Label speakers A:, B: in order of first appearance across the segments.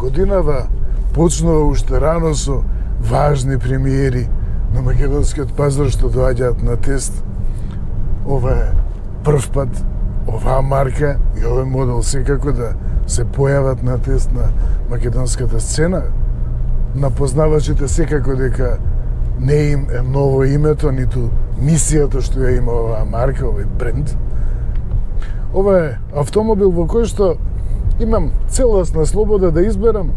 A: годинава почнува уште рано со важни премиери на македонскиот пазар што доаѓаат на тест. Ова е прв пат оваа марка и овој модел секако да се појават на тест на македонската сцена. На познавачите секако дека не им е ново името, ниту мисијата што ја има оваа марка, овој бренд. Ова е автомобил во кој што имам целосна слобода да изберам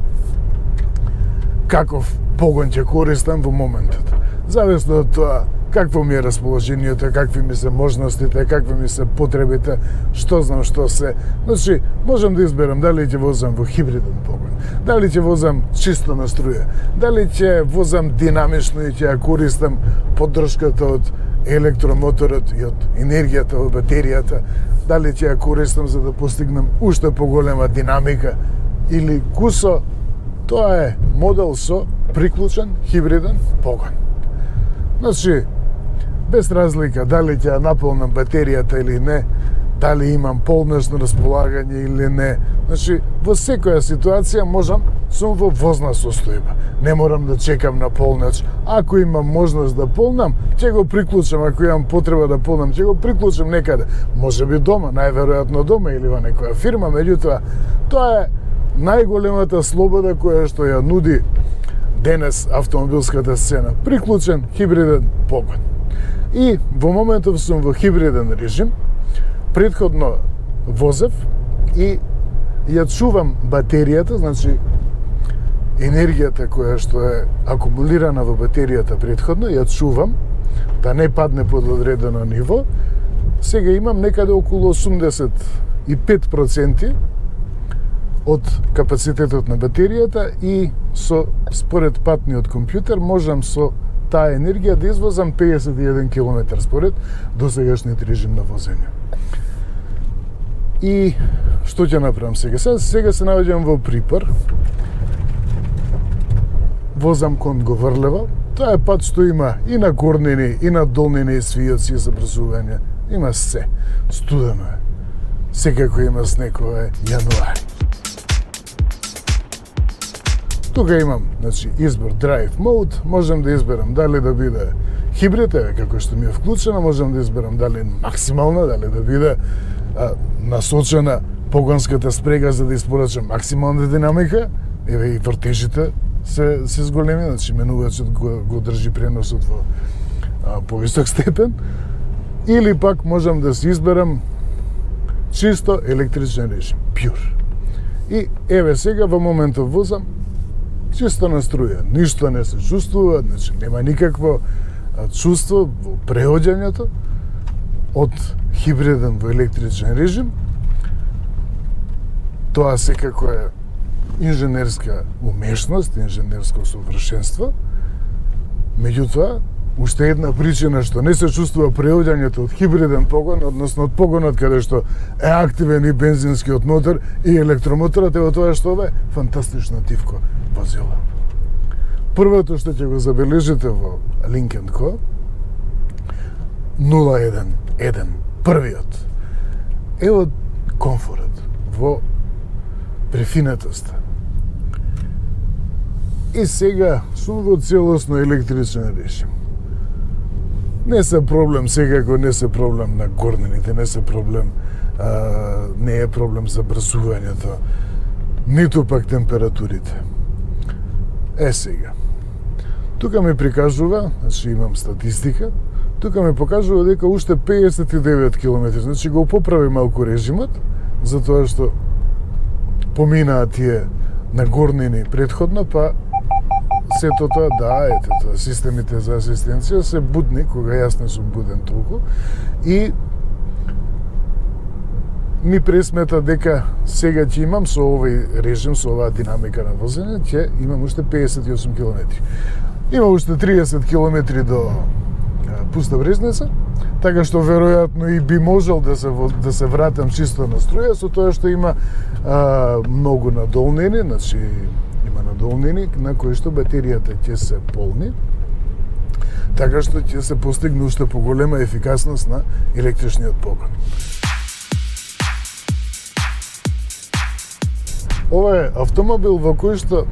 A: каков погон ќе користам во моментот. Зависно од тоа какво ми е расположението, какви ми се можностите, какви ми се потребите, што знам што се. Значи, можам да изберам дали ќе возам во хибриден погон, дали ќе возам чисто на струја, дали ќе возам динамично и ќе ја користам поддршката од електромоторот и од енергијата во батеријата, дали ќе ја користам за да постигнам уште поголема динамика или кусо. Тоа е модел со приклучен хибриден погон. Значи, без разлика дали ќе ја наполнам батеријата или не, дали имам полношно располагање или не. Значи, во секоја ситуација можам, сум во возна состојба. Не морам да чекам на полноќ. Ако имам можност да полнам, ќе го приклучам. Ако имам потреба да полнам, ќе го приклучам некаде. Може би дома, најверојатно дома или во некоја фирма, меѓутоа, тоа е најголемата слобода која што ја нуди денес автомобилската сцена. Приклучен хибриден погон. И во моментов сум во хибриден режим. Претходно возев и ја чувам батеријата, значи енергијата која што е акумулирана во батеријата претходно, ја чувам да не падне под одредено ниво. Сега имам некаде околу 85% од капацитетот на батеријата и според патниот компјутер можам со таа енергија да извозам 51 км според досегашниот режим на возење. И што ќе направам сега? Сега се наоѓам во припор. Возам кон Говрлево. Тоа е пат што има и на горнини, и на долнини свиоци за брзување. Има се. Студено е. Секако има снег, ова е јануари. Тука имам, значи, избор Drive Mode, можам да изберам дали да биде хибрид, како што ми е вклучено, можам да изберам дали максимална, дали да биде насочена погонската спрега за да испорачам максимална динамика, еве и вртежите се зголеми, значи менувачот го држи преносот во повисок степен, или пак можам да се изберам чисто електричен режим, pure. И еве сега во моментов возам чисто на струја, ништо не се чувствува, значи нема никакво чувство во преоѓањето од хибриден во електричен режим. Тоа секако е инженерска умешност, инженерско совршенство. Меѓутоа, уште една причина што не се чувствува преоѓањето од хибриден погон, односно од погонот каде што е активен и бензинскиот мотор и електромоторот, е во тоа што е фантастично тивко возило. Првото што ќе го забележите во Lynk & Co 011, првиот, е од комфорот, во префинетоста. И сега сум во целосно електричен режим. Не се проблем, секако не се проблем на горнините, не се проблем, не е проблем за брзувањето, ниту пак температурите. Сега. Тука ми прикажува, значи имам статистика, тука ми покажува дека уште 59 км, значи го поправи малку режимот, затоа што поминаа тие на горнини претходно, па сето тоа, да, ете тоа, системите за асистенција се будни, кога јас не сум буден толку, и ми пресмета дека сега ќе имам со овој режим, со оваа динамика на возење, ќе имам уште 58 км. Има уште 30 км до пуста брезница, така што веројатно и би можел да се вратам чисто на струја, со тоа што има многу надолнини, значи има надолнини на кои што батеријата ќе се полни, така што ќе се постигне уште поголема ефикасност на електричниот погон. ова е автомобил во кој што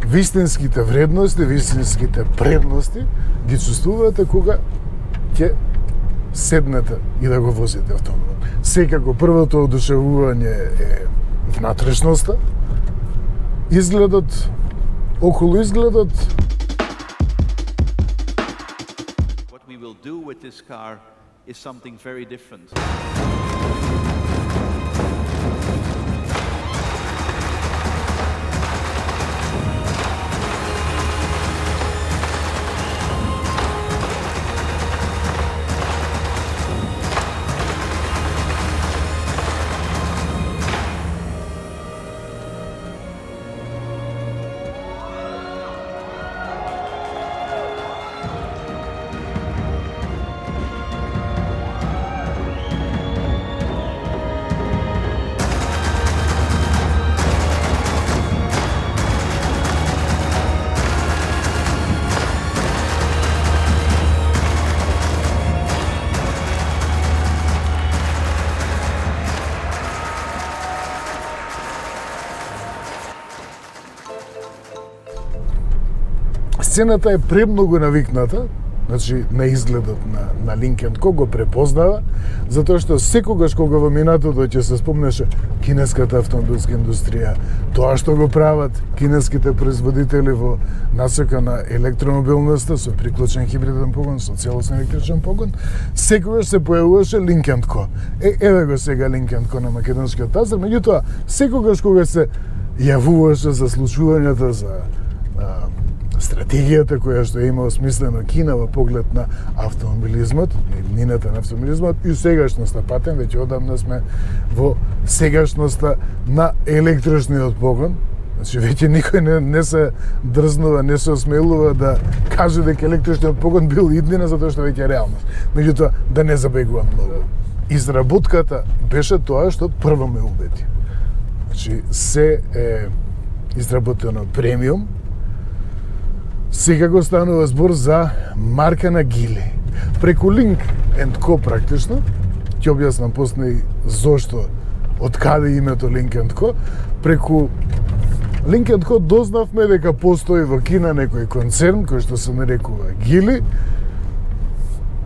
A: вистинските вредности, вистинските предности ги чувствувате кога ќе седнете и да го возите автомобил. Секако првото одушевување е внатрешноста, изгледот, околу изгледот.
B: What we will do with this car is something very different.
A: Сцената е премногу навикната, значи на изгледот на Линкен Co го препознава, затоа што секогаш кога во минатото ќе се спомнеше кинеската автомобилска индустрија, тоа што го прават кинеските производители во насока на електромобилноста со приклучен хибриден погон, со целосен електричен погон, секогаш се појавуваше Линкен Co. Еве го сега Линкен Co на македонскиот пазар, меѓутоа секогаш кога се јавуваше за случувањата за стратегијата која што е имала смислено Кина во поглед на автомобилизмот, иднината на автомобилизмот и сегашноста патем, веќе одамна сме во сегашноста на електричниот погон. Значи веќе никој не се дрзнува, не се осмелува да каже дека електричниот погон бил иднина затоа што веќе е реалност. Меѓутоа да не забегувам многу. Изработката беше тоа што прво ме убеди. Значи се е изработено премиум. Секако станува збор за марка на Гили. Преку Link & Co практично, ќе објаснам после и зошто, од каде името Link & Co, преку Link & Co дознавме дека постои во Кина некој концерн кој што се нарекува Гили,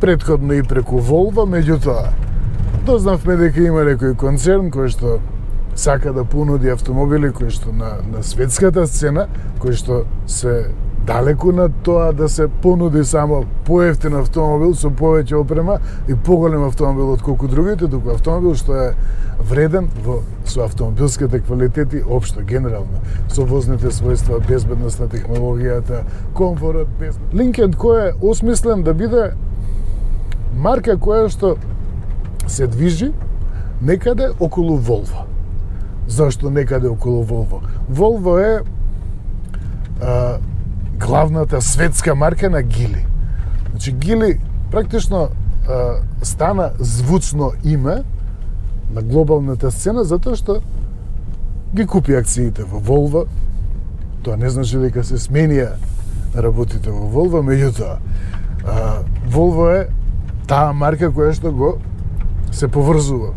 A: претходно и преку Volvo, меѓутоа дознавме дека има некој концерн кој што сака да понуди автомобили кои што на светската сцена, кои што се далеку на тоа да се понуди само поевтин автомобил со повеќе опрема и поголем автомобил отколку другите, туку автомобил што е вреден со автомобилските квалитети општо, генерално, со возните својства, безбедност на технологијата, комфорот, Link & Co е осмислен да биде марка која што се движи некаде околу Volvo. Зашто некаде околу Volvo? Volvo е главната светска марка на Гили. Значи Гили практично стана звучно име на глобалната сцена затоа што ги купи акциите во Volvo. Тоа не значи дека се сменија работите во Volvo, меѓутоа Volvo е таа марка која што го се поврзува,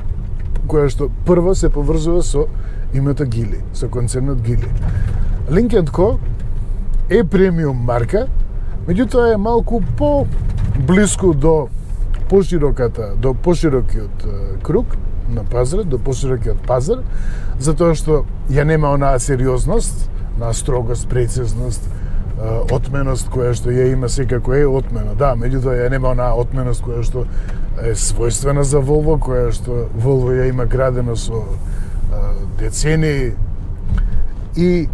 A: која што прво се поврзува со името Гили, со концернот Гили. Link & Co е премиум марка, меѓутоа е малку по-блиску до поширокиот круг на пазарот, до поширокиот пазар, затоа што ја нема онаа сериозност, на строгост, прецизност, отменост која што ја има секако е отмена. Да, меѓутоа ја нема онаа отменост која што е својствена за Volvo, која што Volvo ја има градено со децении и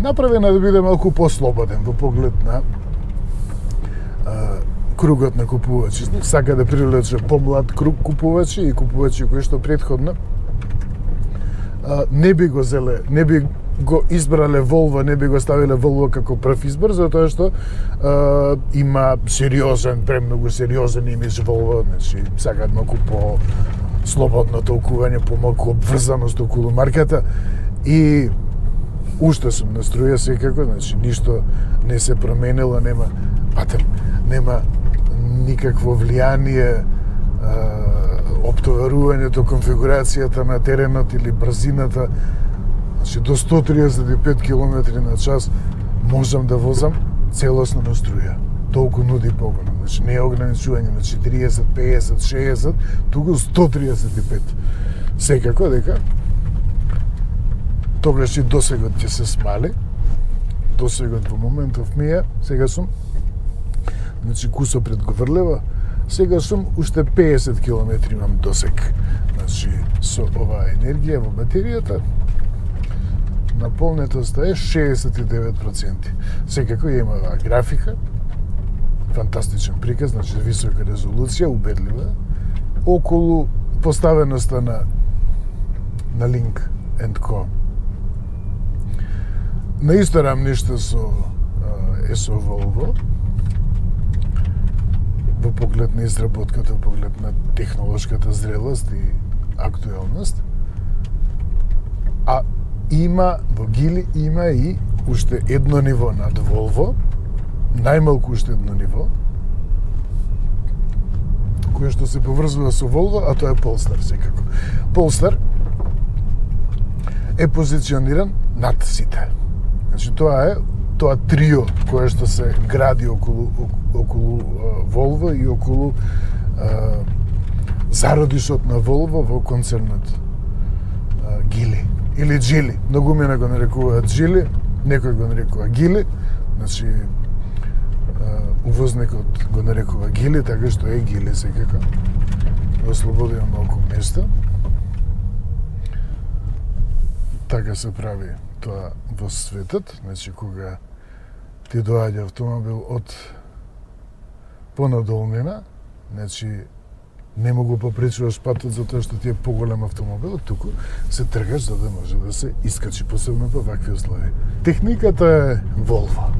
A: направена да биде малку послободен во поглед на кругот на купувачи. Сака да привлече помлад круг купувачи и купувачи кои што претходно не би го избрале Volvo, не би го ставиле Volvo како прв избор, затоа што има премногу сериозен имидж Volvo, значи сакаат малку по слободно толкување, помалку обврзаност околу марката и уште сум на струја секако, значи ништо не се променило, нема никакво влијание оптоварувањето, конфигурацијата на теренот или брзината. Значи до 135 км на час можам да возам целосно на струја. Толку нуди погонот. Значи не е ограничување на 40, 50, 60, туку 135. Секако дека тогаш и досегот ќе се смали. Досегот во моментов ми е, сега сум, значи кусо пред Говрлева, сега сум уште 50 км имам досег. Значи со оваа енергија во батеријата наполнетоста е 69%. Секако има оваа графика, фантастичен приказ, значи висока резолуција, убедлива, околу поставеноста на Link & Co. На исто рамниште со ЕСО Volvo, во поглед на изработката, во поглед на технолошката зрелост и актуелност, а има, во Гили има и уште едно ниво над Volvo, најмалку уште едно ниво, кое што се поврзува со Volvo, а тоа е Polestar секако. Polestar е позициониран над сите. Значи тоа трио кое што се гради околу Volvo и околу зародишот на Volvo во концернот Гили или Джили. Многу мене го нарекуваат Джили, некој го нарекува Гили, значи увозникот го нарекува Гили, така што е Гили секако. Во слободено малку место. Така се прави тоа во светот, значи кога ти доаѓа автомобил од понадолнина, значи не му го попречуваш патот затоа што ти е поголем автомобил, туку се тргаш за да може да се искачи, посебно по вакви услови. Техниката е Volvo.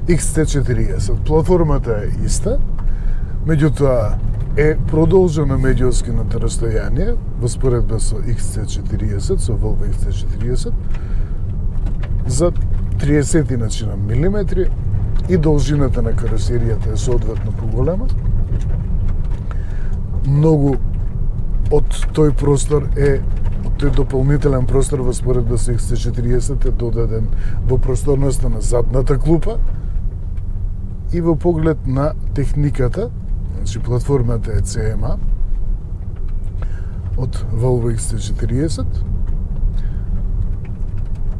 A: XC40, платформата е иста, меѓутоа е продолжено меѓуоскиното растојание во споредба со XC40, со Volvo XC40, за 30 на милиметри и должината на каросеријата е соодветно поголема. Многу од тој простор од тој дополнителен простор во споредба со XC40 е додаден во просторноста на задната клупа и во поглед на техниката, значи платформата е CMA од Volvo XC40.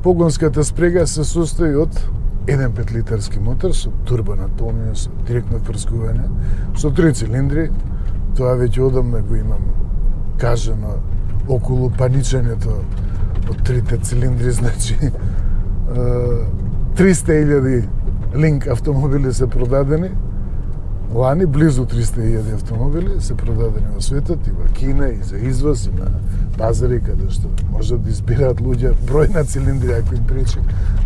A: Погонската спрега се состои од еден 5-литарски мотор со турбонатполнување, со директно впрскување, со 3 цилиндри. Тоа веќе одамна го имам кажано околу паничењето од 3 цилиндри, значи 300.000 Link автомобили се продадени, лани близу 300.000 автомобили се продадени во светот и во Кина и за извоз и на пазари каде што можат да избираат луѓе број на цилиндри ако им пречи.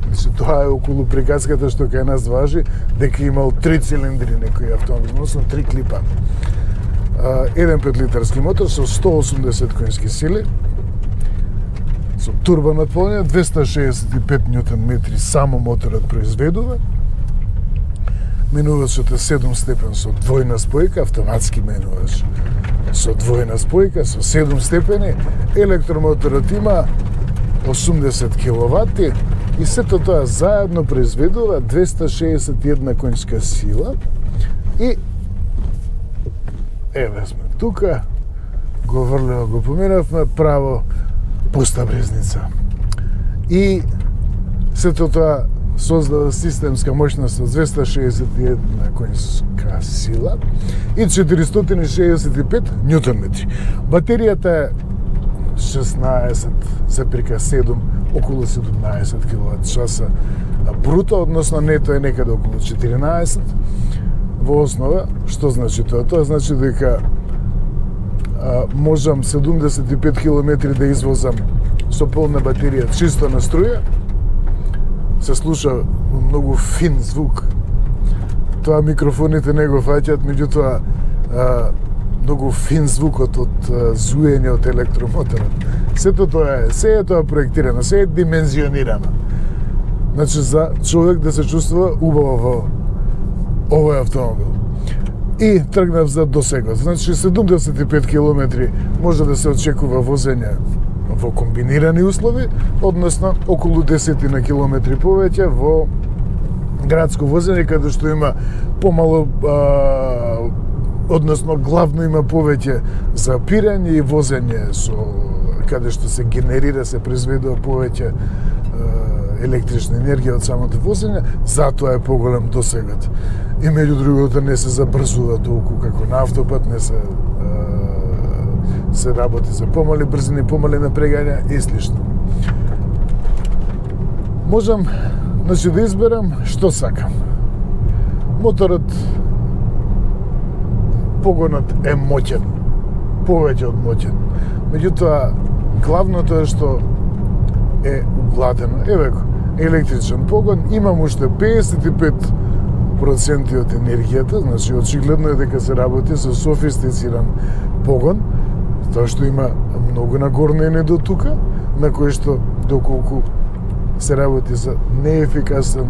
A: Значи тоа е околу приказката што кај нас важи дека имал 3 цилиндри некој автомобил, односно 3 клипа. Еден 5-литарски мотор со 180 конски сили, со турбонатполнување, 265 Нм само моторот произведува. Менувачот е 7 степен со двојна спојка, автоматски менувач со двојна спојка, со 7 степени. Електромоторот има 80 киловати и сето тоа заедно произведува 261 конска сила и еве сме тука, Говрлево го поминавме, право пуста брезница. И сето тоа создава системска моќност од 261 конска сила и 465 Ньютон-метри. Батеријата е 16,7, околу 17 киловат-часа бруто, односно нето е некаде околу 14 во основа. Што значи тоа? Тоа значи дека можам 75 километри да извозам со полна батерија чисто на струја. Се слуша многу фин звук. Тоа микрофоните не го фаќаат, меѓутоа многу фин звукот од зуење од електромоторот. Сето тоа е, се е тоа проектирано, се е димензионирано. Значи за човек да се чувствува убаво во овој автомобил. И тргнав за досегот. Значи 75 километри може да се очекува возење во комбинирани услови, односно околу 10 на километри повеќе во градско возење, каде што има помало, односно главно има повеќе запирање и возење со каде што се генерира, се произведува повеќе електрична енергија од самото возење, затоа е поголем досегот. И меѓу другото не се забрзува толку како на автопат, не се се работи за помали брзини, помали напрегања и слично. Можам, значи, да изберам што сакам. Моторот, погонот е моќен, повеќе од моќен. Меѓутоа, главното е што е угладено. Еве, електричен погон, имам уште 55% од енергијата, значи очигледно е дека се работи со софистициран погон, тоа што има многу нагорнене до тука, на кој што доколку се работи за неефикасен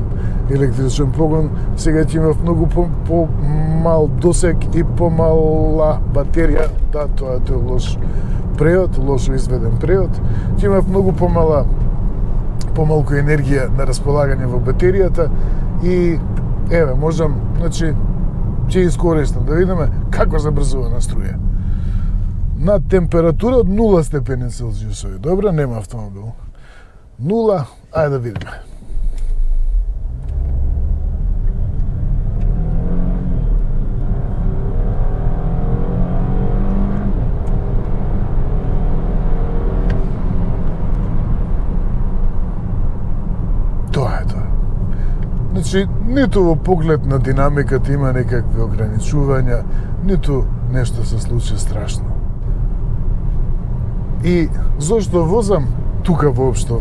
A: електричен погон, сега ќе имав многу по-мал досег и помала батерија, да, тоа е лош преод, лошо изведен преод, ќе имав многу помалку енергија на располагање во батеријата и еве, можам, значи, ќе искористам да видиме како забрзува на струја. На температура од 0 степени Целзиусови. Добро, нема автомобил. 0, ајде да видиме. Тоа е тоа. Значи, ниту во поглед на динамиката има некакви ограничувања, ниту нешто се случи страшно. И зошто возам тука воопшто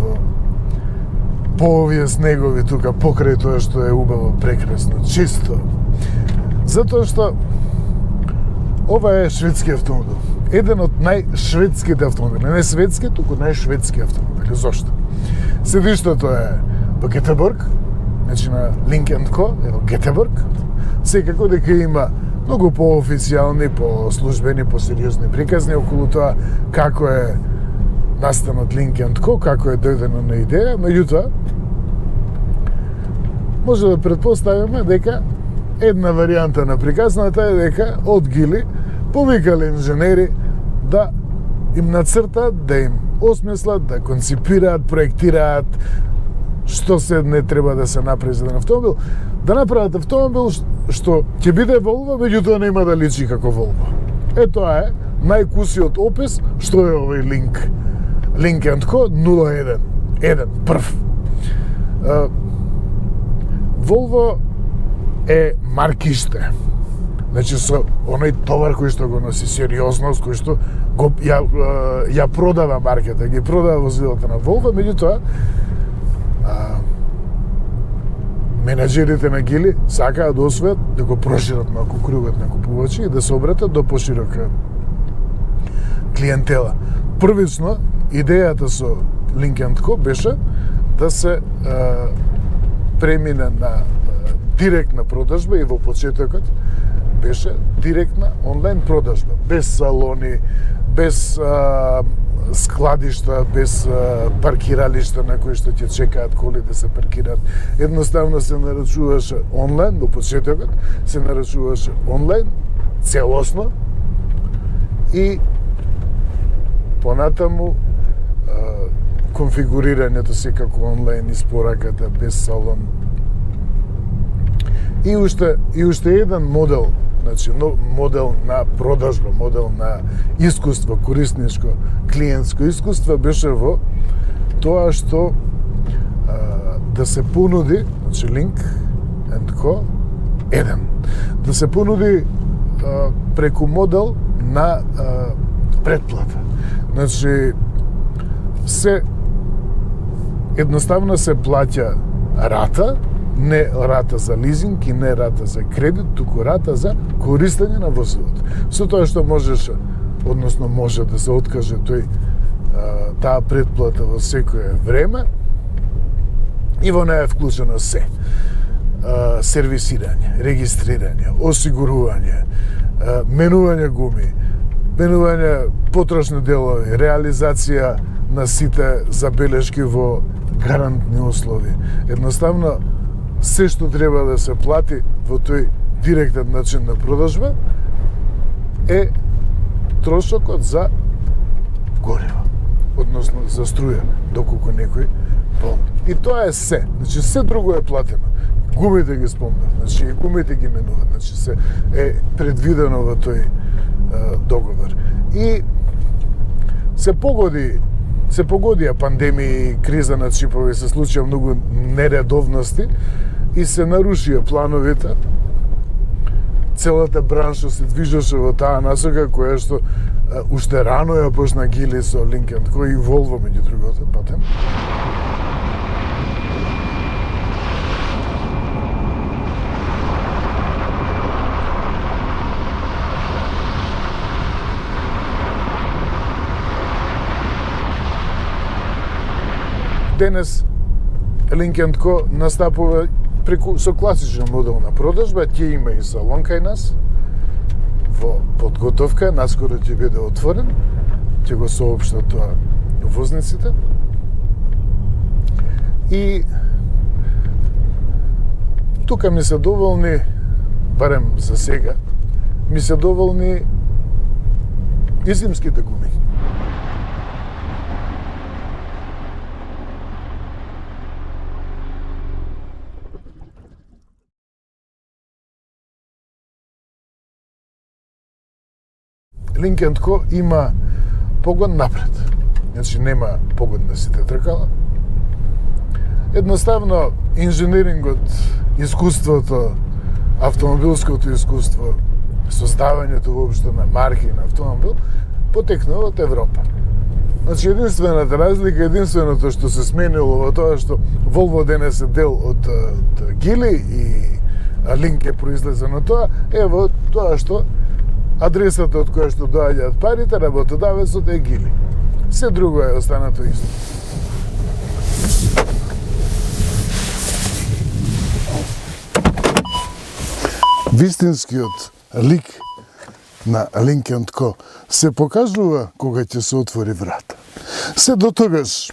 A: по овие снегови тука покрај тоа што е убаво, прекрасно, чисто? Затоа што ова е шведски автомобил. Еден од најшведските автомобили, не светски, туку најшведски автомобили. Зошто? Седиштето е во Гетеборг, значи на Link & Co, е во Гетеборг. Секако дека има многу по-официјални, по-службени, по-сериозни приказни околу тоа како е настанот Link & Co, како е дојдено на идеја, меѓутоа може да предпоставиме дека една варијанта на приказната е дека од Гили повикале инженери да им нацртат, да им осмислат, да конципираат, проектираат што се не треба да се направи за еден автомобил, да направат автомобил што ќе биде Volvo, меѓутоа нема да личи како Volvo. Е, тоа е најкусиот опис што е овој Link & Co 01. Прв. Volvo е маркиште. Значи со оној товар кој што го носи, сериозност, кој што ја продава марката, ги продава возилата на Volvo, меѓутоа менеджерите на Гили сакаат да освојат да го прошират малку кругот на купувачи и да се обратат до поширока клиентела. Првично, идејата со Link & Co беше да се премине на директна продажба и во почетокот беше директна онлайн продажба, без салони, без складишта, без паркиралишта на кои што ќе чекаат коли да се паркираат. Едноставно се нарачуваше онлайн, во почетокот се нарачуваше онлайн, целосно и понатаму конфигурирањето секако онлайн, испораката без салон. И уште еден модел, значи модел на продажба, модел на искуство, корисничко, клиентско искуство беше во тоа што да се понуди, значи Link & Co 1, да се понуди преку модел на предплата. Значи се едноставно се плаќа рата, не рата за лизинг и не рата за кредит, туку рата за користење на возилото. Со тоа што можеше, односно може да се откаже таа предплата во секое време и во неја е вклучено се. сервисирање, регистрирање, осигурување, менување гуми, менување потрошни делови, реализација на сите забелешки во гарантни услови. Едноставно, се што треба да се плати во тој директен начин на продажба е трошокот за гориво, односно за струја, доколку некој полни. И тоа е се. Значи, се друго е платено. Гумите ги спомнав, значи и гумите ги менуваат, значи се е предвидено во тој договор. И се погодија пандемија и криза на чипови, се случија многу нередовности и се нарушија плановите. Целата бранша се движеше во таа насока која што уште рано ја почна Гили со Lynk & Co и Volvo меѓу другото патем. Денес Lynk & Co настапува со класичен модел на продажба, ќе има и салон кај нас во подготовка, наскоро ќе биде отворен, ќе го соопштат тоа возниците. И тука ми се доволни, барем за сега, ми се доволни и зимските гуми. Lynk & Co има погон напред. Значи нема погон на сите тркала. Едноставно инженерингот, искуството, автомобилското искуство, создавањето воопшто на марки на автомобил потекнува од Европа. Значи единствената разлика, единственото што се сменило во тоа што Volvo денес е дел од Гили и Lynk е произлезен од тоа, е во тоа што адресата од која што доаѓаат парите, работодавецот е Гили. Се друго е останато исто. Вистинскиот лик на Lynk & Co се покажува кога ќе се отвори врата. Се до тогаш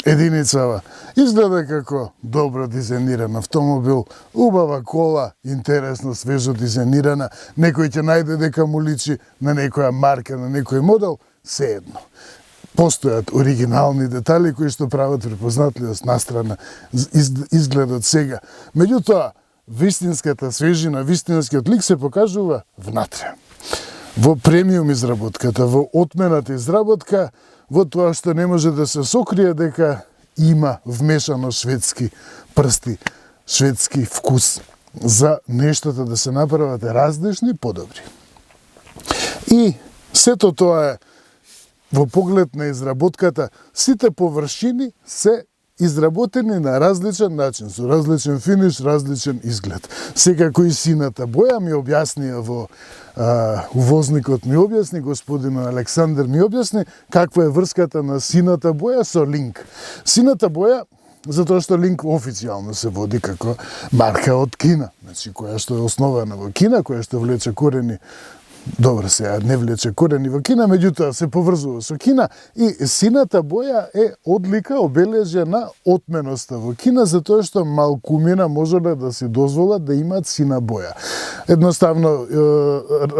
A: единицава изгледа како добро дизајниран автомобил, убава кола, интересно, свежо дизајнирана, некој ќе најде дека му личи на некоја марка, на некој модел, сеедно. Постојат оригинални детали кои што прават препознатливост настрана изгледот сега. Меѓутоа, вистинската свежина, вистинскиот лик се покажува внатре. Во премиум изработката, во отмената изработка, во тоа што не може да се сокрие дека има вмешано шведски прсти, шведски вкус за нештата да се направат различни, подобри. И сето тоа е во поглед на изработката, сите површини се изработени на различен начин, со различен финиш, различен изглед. Секако и сината боја ми објаснија во увозникот ми објасни, господин Александр ми објасни каква е врската на сината боја со Lynk. Сината боја, затоа што Lynk официјално се води како марка од Кина, значи која што е основана во Кина, која што влече корени. Добро, сега не влече корени во Кина, меѓутоа се поврзува со Кина и сината боја е одлика, обележје на отменоста во Кина, затоа што малкумина можеле да си дозволат да имаат сина боја. Едноставно,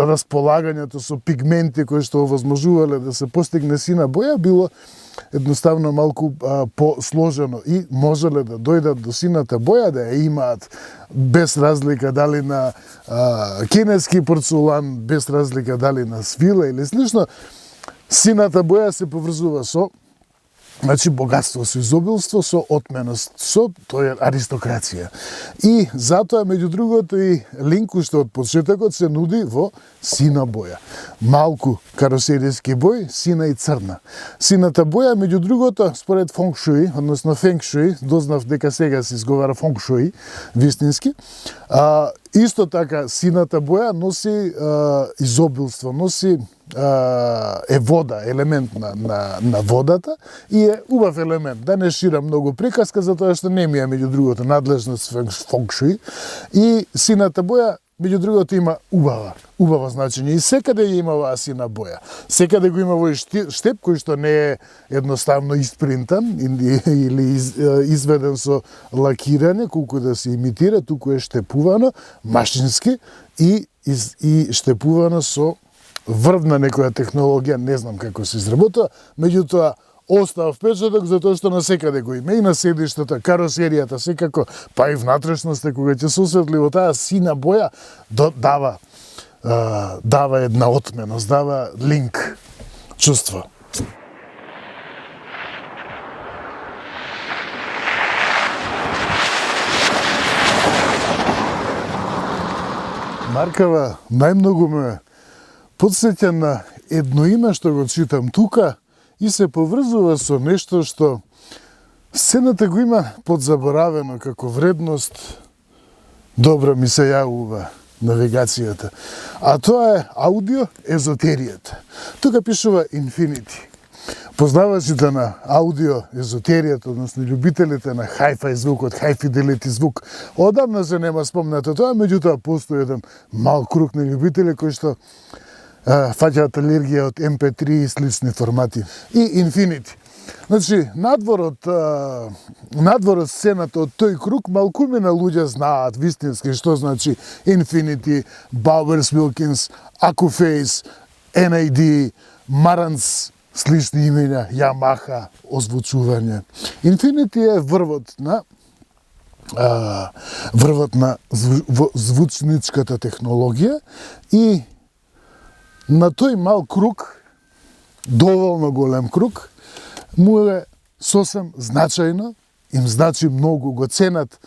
A: располагањето со пигменти кои што овозможувале да се постигне сина боја било едноставно малку посложено и можеле да дојдат до сината боја, да ја имаат без разлика дали на кинески порцулан, без разлика дали на свила или слично. Сината боја се поврзува со богатство, со изобилство, со отменост, со тоа е аристократија. И затоа, меѓу другото, и Lynk уште од почетокот се нуди во сина боја. Малку каросеријски бој, сина и црна. Сината боја, меѓу другото, според фенг шуи, односно фенг шуи, дознав дека сега се изговара фенг шуи, вистински, Исто така, сината боја носи изобилство, носи е вода, елемент на водата и е убав елемент. Да не ширам многу приказка, затоа што не ми е меѓу другото надлежност фенкшуи и сината боја меѓу другото има убаво значење и секаде ја има оваа сина боја. Секаде го има овој штеп кој што не е едноставно испринтан или изведен со лакирање, колку да се имитира, туку е штепувано машински и штепувано со врв на некоја технологија, не знам како се изработува, меѓутоа остава впечаток затоа што насекаде го има и на седиштата, каросеријата, секако, па и внатрешноста кога ќе се осветли во таа сина боја дава една отменост, дава линк, чувство. Маркава најмногу ме подсеќа на едно име што го читам тука и се поврзува со нешто што сцената го има подзаборавено како вредност, добро ми се јавува навигацијата. А тоа е аудиоезотеријата. Тука пишува Infinity. Познавачите на аудиоезотеријата, односно љубителите на hi-fi звукот, high fidelity звук, одамна се нема спомнато тоа, меѓутоа постои еден мал круг на љубители кои што фаќаат алергија од MP3 и слични формати. И Infinity. Значи, надвор од сцената од тој круг, малкумина луѓе знаат вистински што значи Infinity, Bowers Wilkins, Accuphase, NAD, Marantz, слични имења, Yamaha, озвучување. Infinity е врвот на звучничката технологија и на тој мал круг, доволно голем круг, му е сосем значајно, им значи многу, го ценат,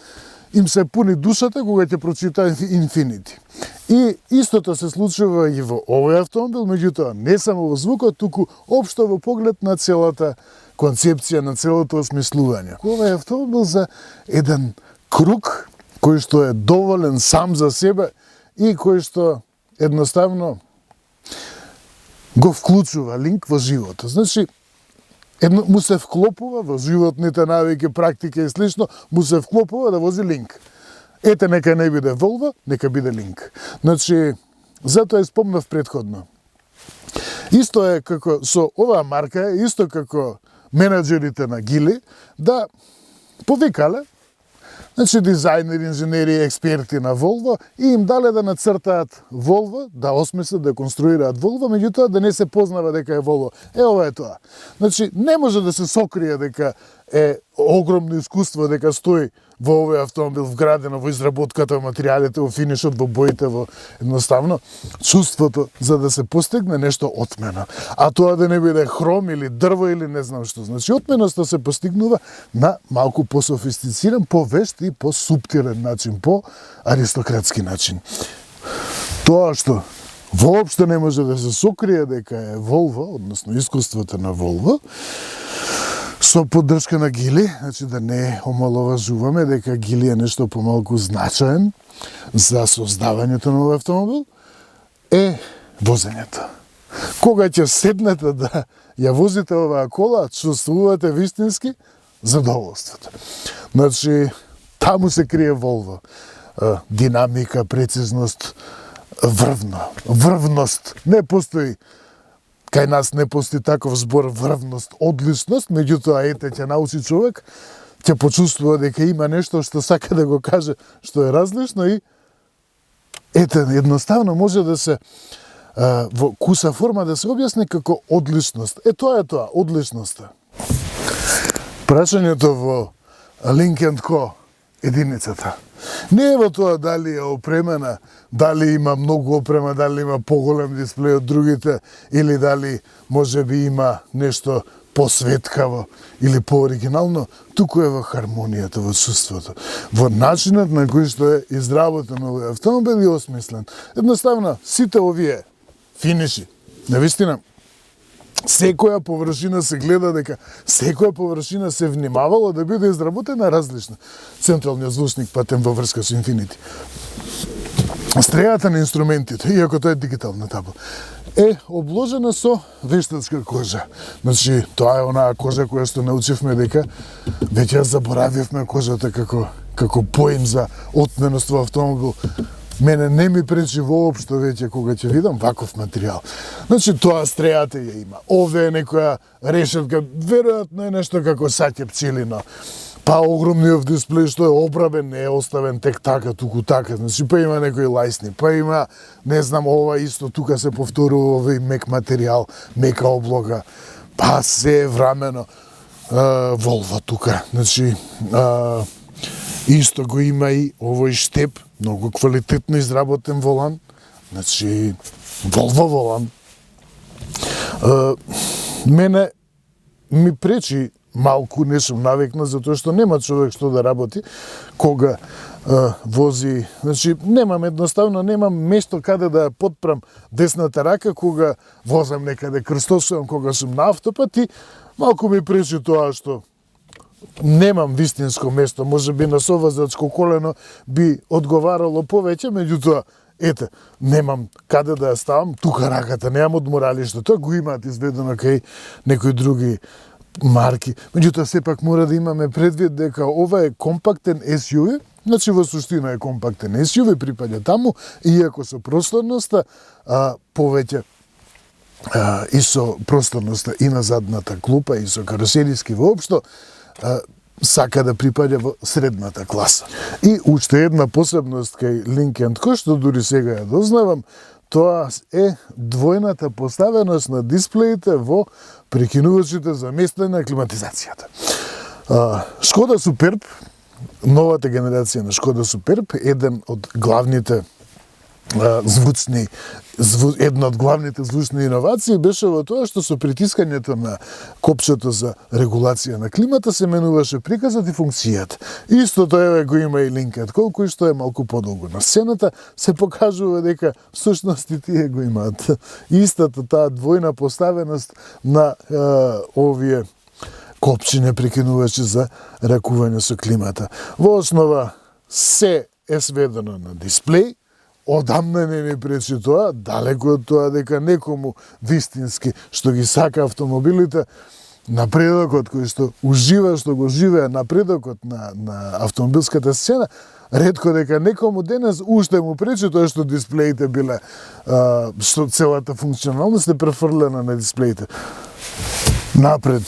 A: им се пуни душата кога ќе прочита Infinity. И истото се случува и во овој автомобил, меѓутоа не само во звукот, туку општо во поглед на целата концепција, на целото осмислување. Овој автомобил за еден круг кој што е доволен сам за себе и кој што едноставно го вклучува линк во животот. Значи, му се вклопува во животните навики, практика и слично, му се вклопува да вози линк. Ете, нека не биде Volvo, нека биде линк. Значи, затоа ја спомнав предходно. Исто е како со оваа марка, исто како менаџерите на Гили, да повикале, значи дизајнери, инженери, експерти на Volvo и им дале да нацртаат Volvo, да осмислат, да конструираат Volvo, меѓутоа да не се познава дека е Volvo. Ова е тоа. Значи, не може да се сокрие дека е огромно искуство, дека стои во овој автомобил вградено во изработката, во материјалите, во финишот, во боите, во едноставно чувството за да се постигне нешто отмена. А тоа да не биде хром или дрво или не знам што. Значи, отменоста се постигнува на малку пософистициран, повешт и посуптилен начин, по аристократски начин. Тоа што воопшто не може да се сокрие дека е Volvo, односно искуството на Volvo, со поддршка на Гили, значи да не омаловажуваме дека Гили е нешто помалку значаен за создавањето на овој автомобил, е возењето. Кога ќе седнете да ја возите оваа кола, чувствувате вистински задоволството. Значи, таму се крие Volvo. Динамика, прецизност, врвност. Не постои кај нас не постои таков збор врвност, одличност, меѓутоа ете ќе научи човек, ќе почувствува дека има нешто што сака да го каже што е различно и ете едноставно може да се во куса форма да се објасни како одличност. Тоа е тоа, одличноста. Прашањето во Lynk & Co единицата. Не е во тоа дали е опремена, дали има многу опрема, дали има поголем дисплеј од другите, или дали може би има нешто посветкаво или пооригинално, туку е во хармонијата, во чувството, во начинот на кој што е изработен овој автомобил и осмислен. Едноставно, сите овие финиши, навистина, секоја површина се гледа дека секоја површина се внимавало да биде изработена различно. Централниот звучник патен во врска со Infinity. стрејата на инструментите, иако тоа е дигитална табла, е обложена со вештанска кожа. Значи, тоа е онаа кожа која што научивме дека веќе заборавивме кожата како поим за отменост во автомобил. Мене не ми пречи воопшто веќе кога ќе видам ваков материјал. Значи, тоа стрејата ја има. Овде е некоја решетка, веројатно е нешто како саќе пчелино. Па огромниот дисплеј што е обрабен, не е оставен тек така, туку така. Значи, па има некои лајсни, па има, не знам, ова исто, тука се повторува овој мек материјал, мека облога, па се е врамено. Волва тука, значи, исто го има и овој штеп, многу квалитетно изработен волан, значи, Волва волан. Мене ми пречи малку, не сум навикнат, затоа што нема човек што да работи кога вози, значи едноставно немам место каде да подпрам десната рака кога возам некаде, крстосувам кога сум на автопат и малку ми пречи тоа што немам вистинско место, можеби на совазачко колено би одговарало повеќе, меѓутоа ете, немам каде да ја ставам, тука раката, немам одморалиште, тоа го имаат изведено кај некои други марки. Меѓутоа сепак мора да имаме предвид дека ова е компактен SUV, значи во суштина е компактен SUV, припаѓа таму, иако со просторноста повеќе и со просторноста и на задната клупа и со каросериски воопшто сака да припаѓа во средната класа. И уште една посебност кај Lynk & Co, што дури сега ја дознавам, тоа е двојната поставеност на дисплеите во прекинувачите за местење на климатизацијата. Шкода Суперб, новата генерација на Шкода Суперб, една од главните звучни иновации беше во тоа што со притискањето на копчето за регулација на климата се менуваше приказот и функцијата. Истото еве го има и Lynk & Co, кој што е малку подолго на сцената, се покажува дека всушност и тие го имаат. Истата таа двојна поставеност на овие копчиња прекинувачи за ракување со климата. Во основа се е сведено на дисплеј. Одамна не ми пречи тоа, далеко од тоа дека некому вистински што ги сака автомобилите, напредокот кој што ужива, што го живее напредокот на автомобилската сцена, ретко дека некому денес уште му пречи тоа што дисплеите биле, што целата функционалност е префрлена на дисплеите. Напред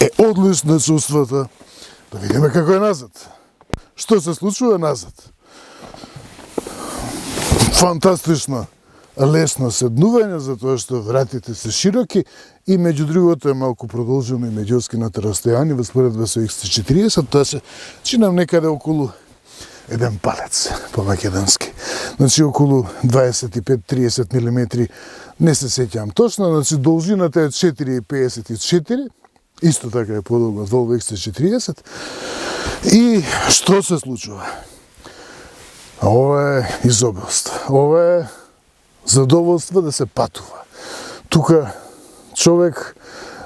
A: е одлично чувството, да видиме како е назад. Што се случува назад? Фантастично лесно седнување, затоа што вратите се широки и меѓу другото е малку продолжено и меѓуоскиното растојание во споредба со XC40, тоа се чинам некаде околу еден палец по македонски. Значи околу 25-30 мм, не се сеќавам точно, значи должината е 4,54, исто така е подолго од Volvo XC40. И што се случува? Ова е изобилство. Ова е задоволство да се патува. Тука човек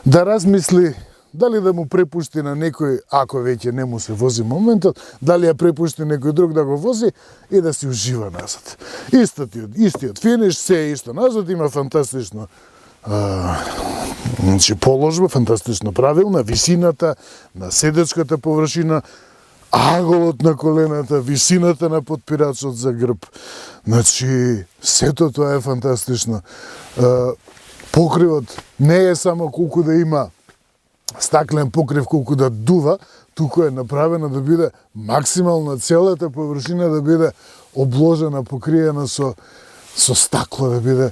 A: да размисли дали да му препушти на некој, ако веќе не му се вози моментот, дали ја препушти некој друг да го вози и да си ужива назад. Истиот финиш, се е исто назад, има фантастично положба, фантастично правилна, висината на седечката површина, аголот на колената, висината на подпирачот за грб. Значи, сето тоа е фантастично. Покривот не е само колку да има стаклен покрив, колку да дува, туку е направено да биде максимално целата површина да биде обложена, покриена со стакло, да биде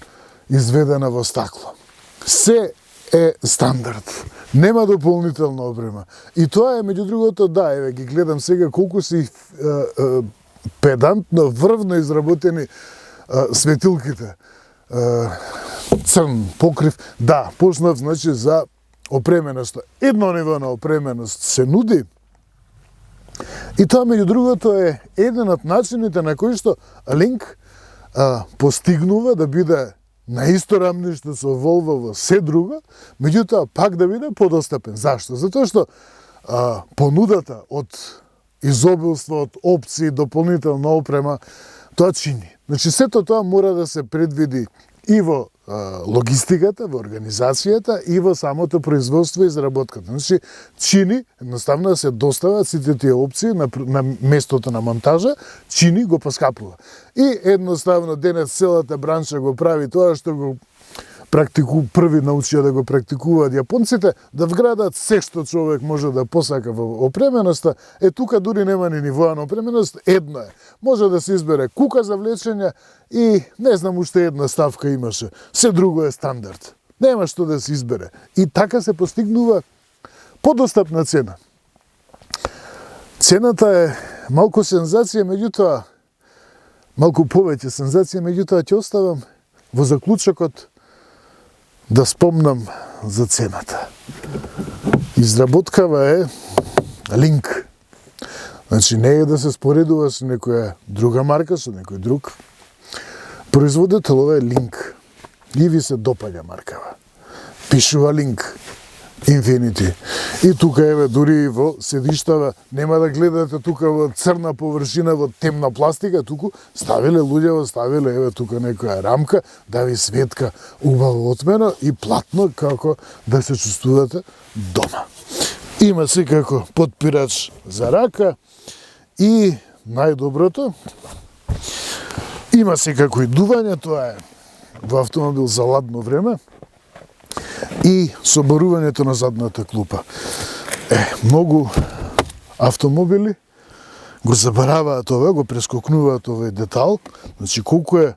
A: изведена во стакло. Се е стандард. Нема дополнителна опрема. И тоа е, меѓу другото, да, еве ги гледам сега колку се педантно, врвно изработени светилките. Црн покрив. Да, почнав, значи, за опременост. Едно ниво на опременост се нуди. И тоа, меѓу другото, е еден од начините на кои што Lynk постигнува да биде на исто рамниште со Volvo во се друго, меѓутоа пак да биде подостапен. Зашто? Затоа што понудата од изобилство, од опции, дополнителна опрема, тоа чини Значи, сето тоа мора да се предвиди и во логистиката, во организацијата и во самото производство и изработката. Значи, чини, едноставно да се достават сите тие опции на местото на монтажа, чини го поскапува. И едноставно денес целата бранша го прави тоа што го први научија да го практикуваат јапонците, да вградат се што човек може да посака во опременоста, тука дури нема ни нивоа на опременост, едно е. Може да се избере кука за влечење и не знам уште една ставка имаше. Се друго е стандард. Нема што да се избере. И така се постигнува подостапна цена. Цената е малку сензација, меѓутоа, малку повеќе сензација, меѓутоа ќе оставам во заклучокот да спомнам за цената. Изработкава е Линк. Значи, не е да се споредува со некоја друга марка, со некој друг. Производител е Линк. И ви се допаѓа маркава. Пишува Линк. Infinity. И тука еве дури во седиштава, нема да гледате тука во црна површина, во темна пластика, туку ставиле луѓето, ставиле еве тука некоја рамка, да ви светка убаво отмено и платно како да се чувствувате дома. Има секако подпирач за рака и најдоброто, има секако и дување, тоа е во автомобил за ладно време, и соборувањето на задната клупа. Многу автомобили го забараваат ова, го прескокнуваат овој детал, значи колку е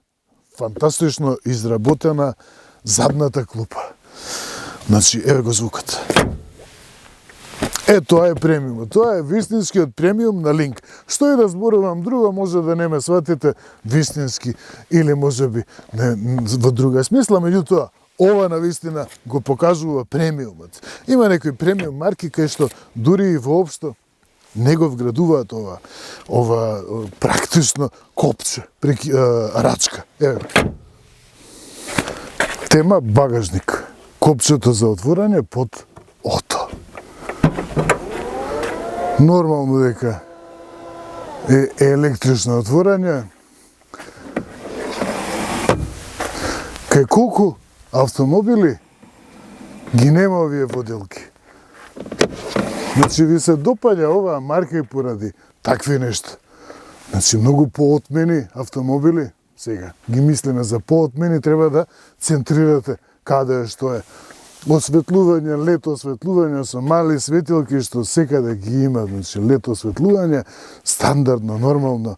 A: фантастично изработена задната клупа. Значи, еве го звукот. Тоа е премиум. Тоа е вистинскиот премиум на Линк. Што и да зборувам друго, може да не ме сватите вистински или можеби во друга смисла, меѓутоа, ова навистина го покажува премиумот. Има некои премиум марки кај што дури и воопшто не го вградуваат ова практично копче, рачка. Еве. Тема багажник. Копчето за отворање под ото. Нормално дека е електрично отворање. Кај колку автомобили ги нема овие воделки. Значи ви се допаѓа оваа марка и поради такви нешта. Значи многу поотмени автомобили, сега ги мислиме за поотмени, треба да центрирате каде што е. Осветлување, лето осветлување со мали светилки што секаде ги има, значи лето осветлување, стандардно, нормално.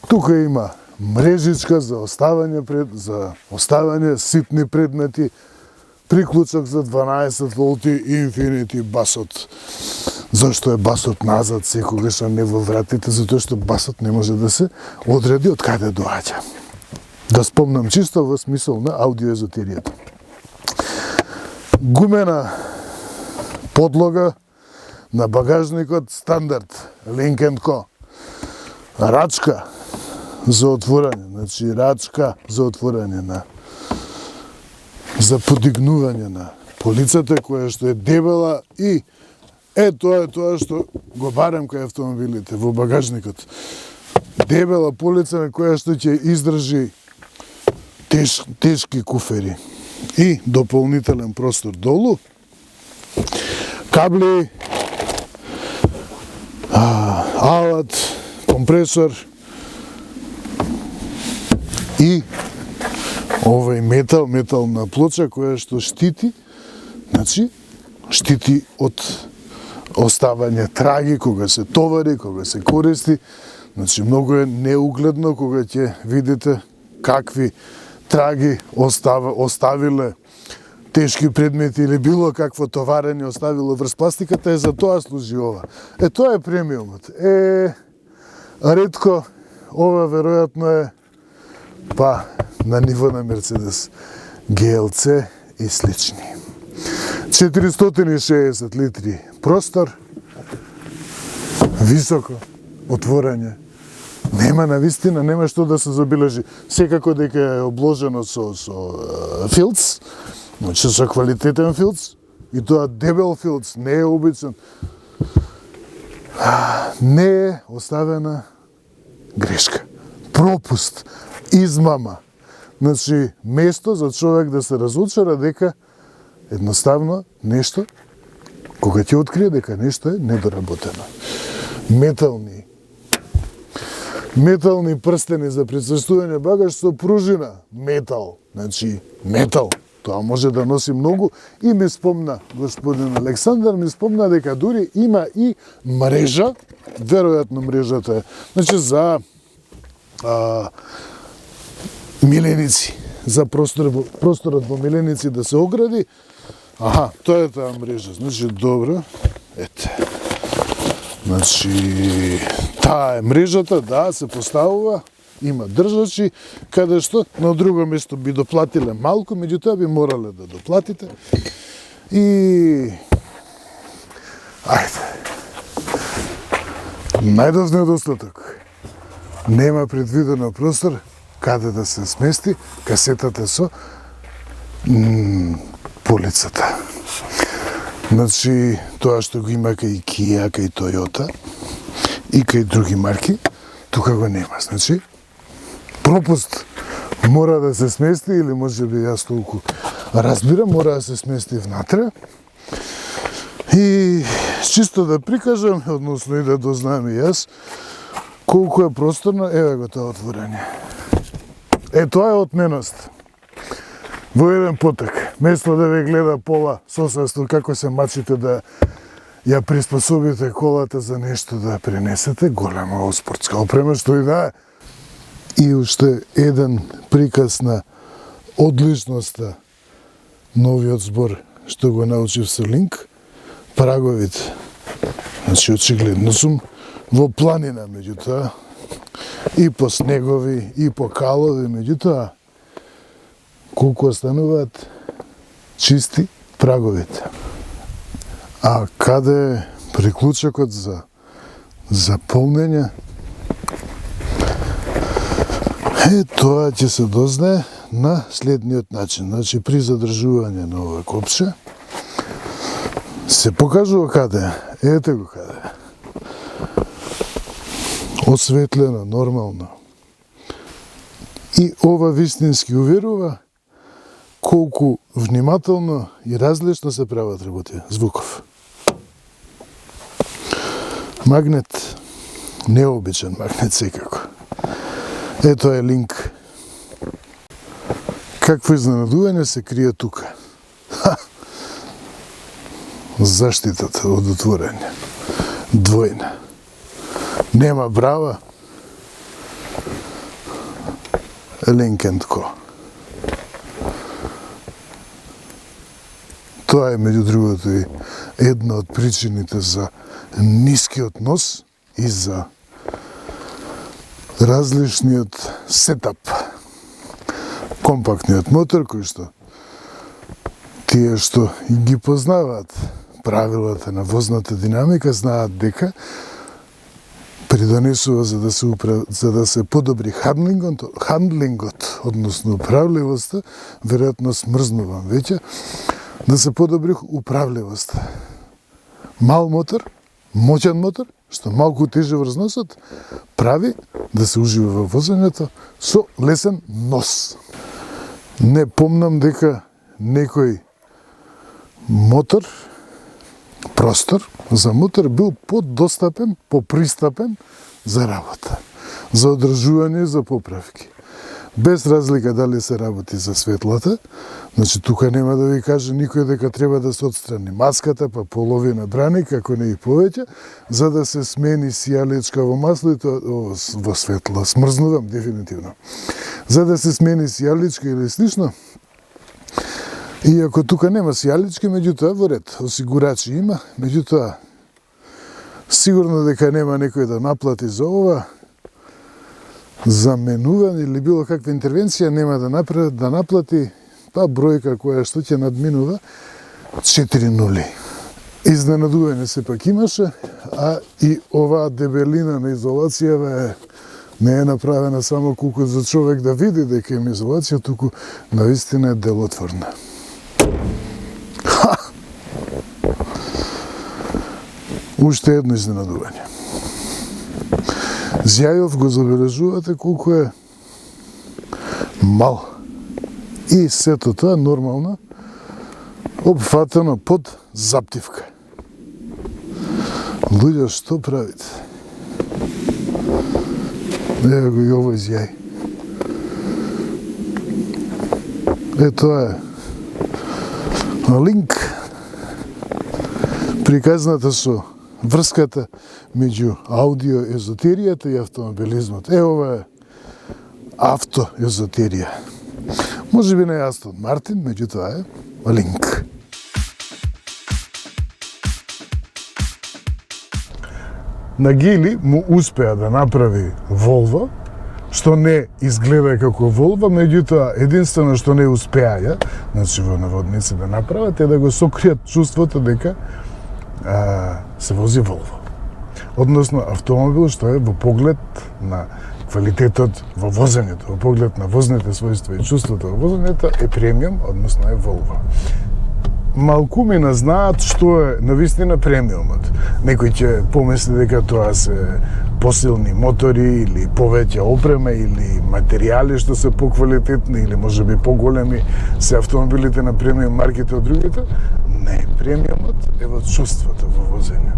A: Тука има мрежичка за оставање ситни предмети, приклучок за 12 волти Infinity басот. Зашто е басот назад секогаш, а не во вратите? Затоа што басот не може да се одреди од каде доаѓа. Да спомнам чисто во смисол на аудиоезотеријата. Гумена подлога на багажникот стандард Link & Co. Рачка за отворање, значи рачка за отворање за подигнување на полицата која што е дебела и тоа е тоа што го барам кај автомобилите во багажникот. Дебела полица на која што ќе издржи тешки куфери и дополнителен простор долу, кабли, алат, компресор и овој метална плоча која што штити, значи штити од оставање траги кога се товари, кога се користи. Значи многу е неугледно кога ќе видите какви траги оставиле тешки предмети или било какво товарење оставило врз пластиката, за тоа служи ова. Тоа е премиумот. Ретко ова веројатно е на ниво на Мерцедес, GLC и слични. 460 литри простор, високо отворање. Нема навистина, нема што да се забележи. Секако дека е обложено со филц, значи со квалитетен филц, и тоа дебел филц, не е обичен. Не е оставена грешка. пропуст, измама. Значи, место за човек да се разочара дека едноставно нешто, кога ќе открие дека нешто е недоработено. Метални прстени за присуствување багаж со пружина. Метал. Значи, метал. Тоа може да носи многу. И ми спомна, господин Александар, ми спомна дека дури има и мрежа, веројатно мрежата е, значи за миленици, за просторот во миленици да се огради. Аха, тоа е таа мрежа. Значи, добро. Ете. Значи, таа е мрежата, да, се поставува, има држачи, каде што на друго место би доплатиле малку, меѓутоа би морале да доплатите. И ајде. Најдов недостаток. Нема предвидено простор каде да се смести касетата со полицата. Значи, тоа што го има кај Kia, кај Toyota и кај други марки, тука го нема. Значи, пропуст мора да се смести, или може би јас толку разбирам, мора да се смести внатре. И чисто да прикажам, односно и да дознаем и јас, колку е просторно, еве го тоа отворање. Тоа е отменост. Во еден потек, место да ве гледа пола сосредство како се мачите да ја приспособите колата за нешто да пренесете, голема спортска опрема, што и да е. И уште еден приказ на одличноста, новиот збор што го научив со линк, праговите. Значи, очигледно сум во планина, меѓутоа, и по снегови, и по калови, меѓутоа, колку остануваат чисти праговите. А каде е приклучокот за полнење? Тоа ќе се дознае на следниот начин. Значи, при задржување на ова копче, се покажува каде е. Ете го каде е. Осветлено, нормално. И ова вистински уверува колку внимателно и различно се прават работи. Звуков. Магнет, необичен магнет секако. Ето е линк. Какво изненадување се крие тука. Заштитата од отворање. Двојна. Нема брава. Link & Co. Тоа е, меѓу другото, и една од причините за нискиот нос и за различниот сетап. Компактниот мотор, кој што тие што ги познаваат правилата на возната динамика, знаат дека придонесува за да се подобри хандлингот, односно управливоста, веројатно смрзнувам веќе, да се подобри управливоста. Мал мотор, моќен мотор, што малку тежи врз носот, прави да се ужива во возењето со лесен нос. Не помнам дека некој мотор, простор за мотор бил подостапен, попристапен за работа, за одржување и за поправки. Без разлика дали се работи за светлата, значи тука нема да ви каже никој дека треба да се отстрани маската, па половина брани, како не и повеќе, за да се смени сијаличкаво масло и тоа во светло. Смрзнувам дефинитивно. За да се смени сијаличка или слично, иако тука нема сијалички, меѓутоа во ред, осигурачи има, меѓутоа сигурно дека нема некој да наплати за ова, заменување или било каква интервенција нема да направат, да наплати па бројка која што ќе надминува 4 нули. Изненадување сепак имаше, а и оваа дебелина на изолацијава не е направена само колку за човек да види дека има изолација, туку навистина е делотворна. Уште едно изненадување. Зјајов го забележувате колку е мал. И сето тоа нормално опфатено под заптивка. Луѓе, што правите? Ево го и овој зјај. Тоа е линк приказната со врската меѓу аудиоезотеријата и автомобилизмот. Ова е автоезотерија. Може би не е Астон Мартин, меѓутоа е линк. На Гели му успеа да направи Волво, што не изгледа како Волво, меѓутоа единствено што не успеаја, значи во наводници да направат, е да го сокријат чувството дека се вози Волво. Односно автомобил што е во поглед на квалитетот во возењето, во поглед на возните својства и чувството во возењето е премиум, односно е Волво. Малкумина знаат што е навистина премиумот. Некој ќе помисли дека тоа се посилни мотори или повеќе опрема или материјали што се поквалитетни или можеби поголеми се автомобилите на премиум марките од другите. Не, премиумот е во чувството во возење.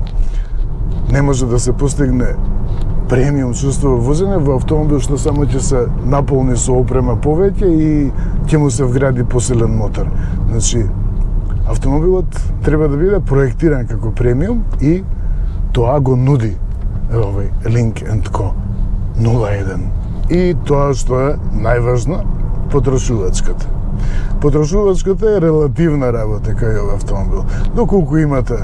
A: Не може да се постигне премиум чувство во возење во автомобил што само ќе се наполни со опрема повеќе и ќе му се вгради посилен мотор. Значи, автомобилот треба да биде проектиран како премиум и тоа го нуди овој Lynk & Co 01. И тоа што е најважно, потрошувачката. Потрошувачката е релативна работа кај овој автомобил. Доколку имате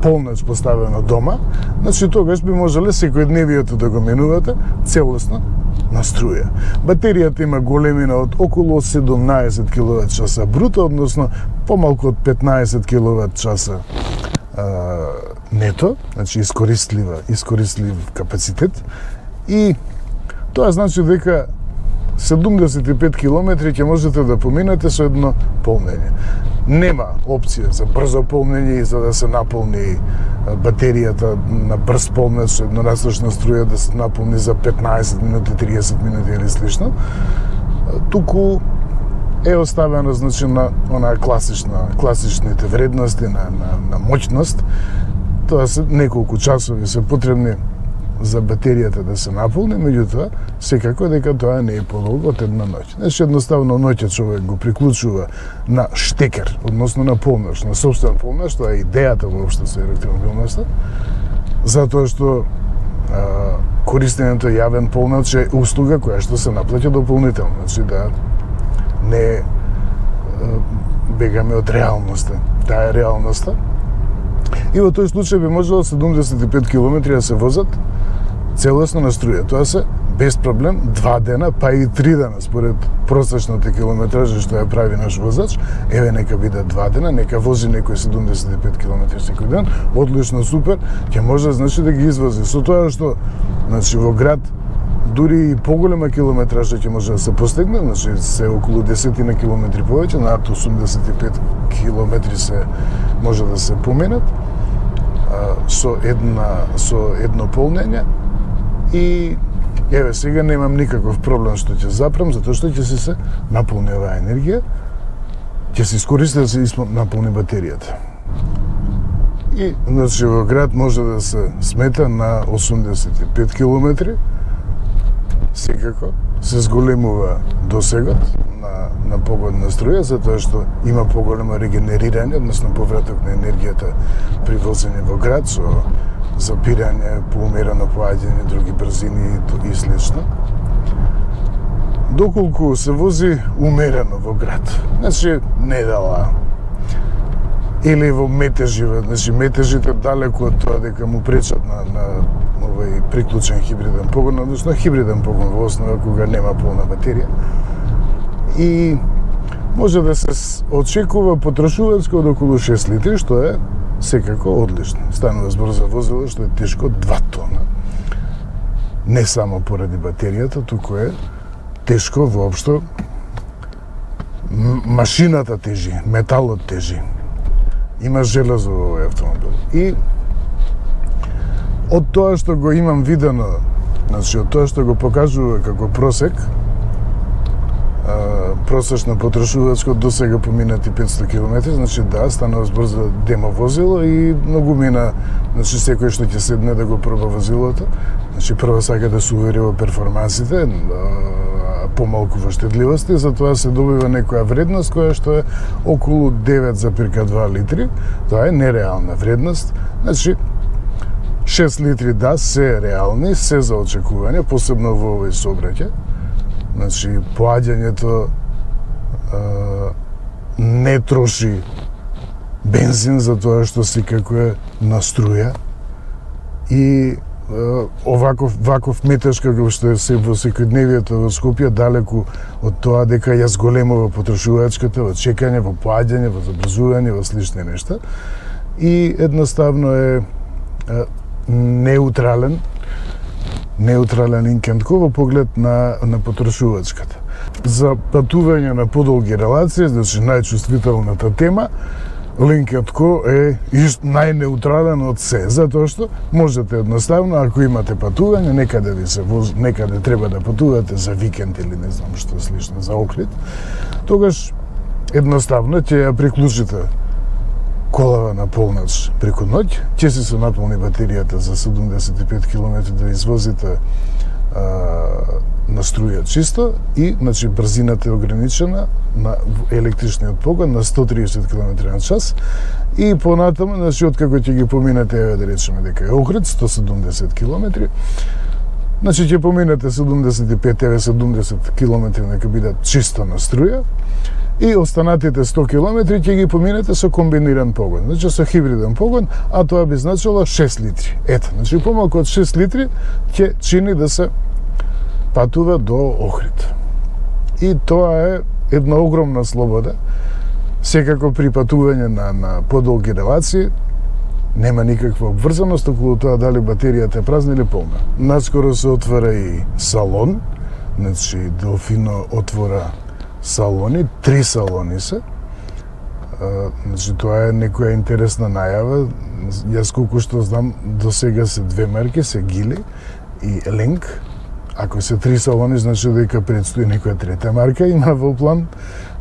A: полноч поставено дома, значи тогаш би можеле секојдневието да го менувате целосно на струја. Батеријата има големина од околу 17 киловат-часа бруто, односно помалку од 15 киловат-часа нето, значи искористлив капацитет, и тоа значи дека 75 километри ќе можете да поминете со едно полнење. Нема опција за брзо полнење и за да се наполни батеријата на брз полнење со еднонасочна струја да се наполни за 15 минути, 30 минути или слично. Туку е оставено значи на онаа класичните вредности на моќност. Тоа се неколку часови се потребни за батеријата да се наполни, меѓутоа секако дека тоа не е подолго од една ноќ. Значи едноставно ноќта човек го приклучува на штекер, односно на полнош, на сопствен полнош, тоа е идејата воопшто со електромобилноста, затоа што користењето јавен полноч е услуга која што се наплаќа дополнително, значи да не бегаме од реалноста. Таа е реалноста. И во тој случај би можело 75 километри да се возат целосно на струја. Тоа се без проблем 2 дена, па и 3 дена според просечната километража што ја прави наш возач. Еве нека биде 2 дена, нека вози некој 75 километри секој ден, одлично, супер, ќе може значи да ги извози. Со тоа што значи во град дури и поголема километража ќе може да се постигне, значи се околу 10 на километри повеќе, над 85 километри се може да се поминат со едно полнење. И еве сега немам никаков проблем што ќе запрем, затоа што ќе се наполни оваа енергија, ќе се искористи да се наполни батеријата. И значи во град може да се смета на 85 километри. Секако се зголемува досегот на погодна струја, затоа што има поголемо регенерирање, односно повраток на енергијата при возење во град со запирање, поумерено поаѓање, други брзини и слично. Доколку се вози умерено во град, значи недела или во метежи, значи метежите далеку од тоа дека му пречат на овој приклучен хибриден погон, односно хибриден погон во основа кога нема полна батерија. И може да се очекува потрошувачка од околу 6 литри, што е секако одлично. Станува збор за возило што е тешко 2 тона. Не само поради батеријата, туку е тешко воопшто машината тежи, металот тежи. Има железо во овој автомобил. И од тоа што го имам видено Значи, од тоа што го покажува како просек, просечно потрошувачко до сега поминати 500 км, значи да, станува збор за демо возило и многу мина, значи секој што ќе седне да го проба возилото, значи прво сака да се увери во перформансите, помалку во штедливости, затоа се добива некоја вредност која што е околу 9,2 литри, тоа е нереална вредност, значи 6 литри да се реални, се за очекување, посебно во овој сообраќај. Значи, поаѓањето не троши бензин за тоа што секако е на струја и ваков метеж како што е се во секојдневието во Скопје, далеку од тоа дека ја зголемува потрошувачката во чекање, во поаѓање, во забрзување, во слични нешта и едноставно е неутрален инкентко во поглед на потрошувачката. За патување на подолги релации, значи најчувствителната тема, линкетко е најнеутрален од се, затоа што можете едноставно, ако имате патување, некаде треба да патувате за викенд или не знам што слично, за Охрид, тогаш едноставно ќе ја приклучите колава на полноќ преку ноќ, ќе се наполни батеријата за 75 км да извозите на струја чисто и, значи, брзината е ограничена на електричниот погон на 130 км на час и понатаму, значи, откако ќе ги поминете, еве да речеме дека е Охрид, 170 км, значи ќе поминете 75-70 км нека бидат чисто на струја и останатите 100 км ќе ги поминете со комбиниран погон, значи со хибриден погон, а тоа би значило 6 литри. Ето, значи помалку од 6 литри ќе чини да се патува до Охрид. И тоа е една огромна слобода. Секако при патување на подолги релации нема никаква обврзаност околу тоа дали батеријата е празна или полна. Наскоро се отвора и салон, значи Делфино отвора салони, 3 салони се. Значи тоа е некоја интересна најава. Јас колку што знам, до сега се 2 марки, се Гили и Link. Ако се 3 салони, значи дека предстои некоја трета марка, има во план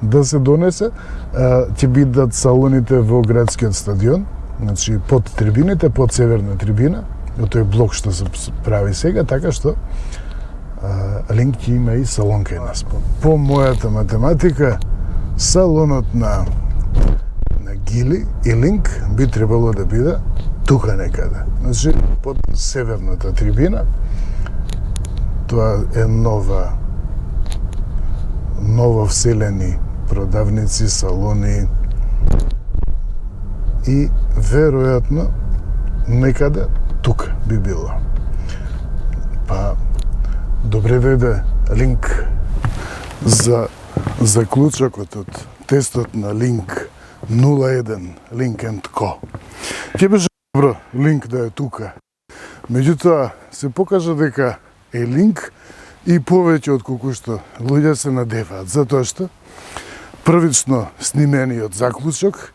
A: да се донесе. Ќе бидат салоните во градскиот стадион, значи под трибините, под северна трибина, во тој блок што се прави сега, така што Линк ќе има и салон кај нас. По мојата математика, салонот на Гили и Линк би требало да биде тука некаде. Значи, под северната трибина. Тоа е нова вселени продавници, салони и веројатно некаде тука би било. Па добре дојде Линк за заклучокот од тестот на Линк 01 Link & Co. Ќе беше добро Линк да е тука. Меѓутоа се покажа дека е Линк и повеќе од колку што луѓе се надеваат, затоа што првично снимениот заклучок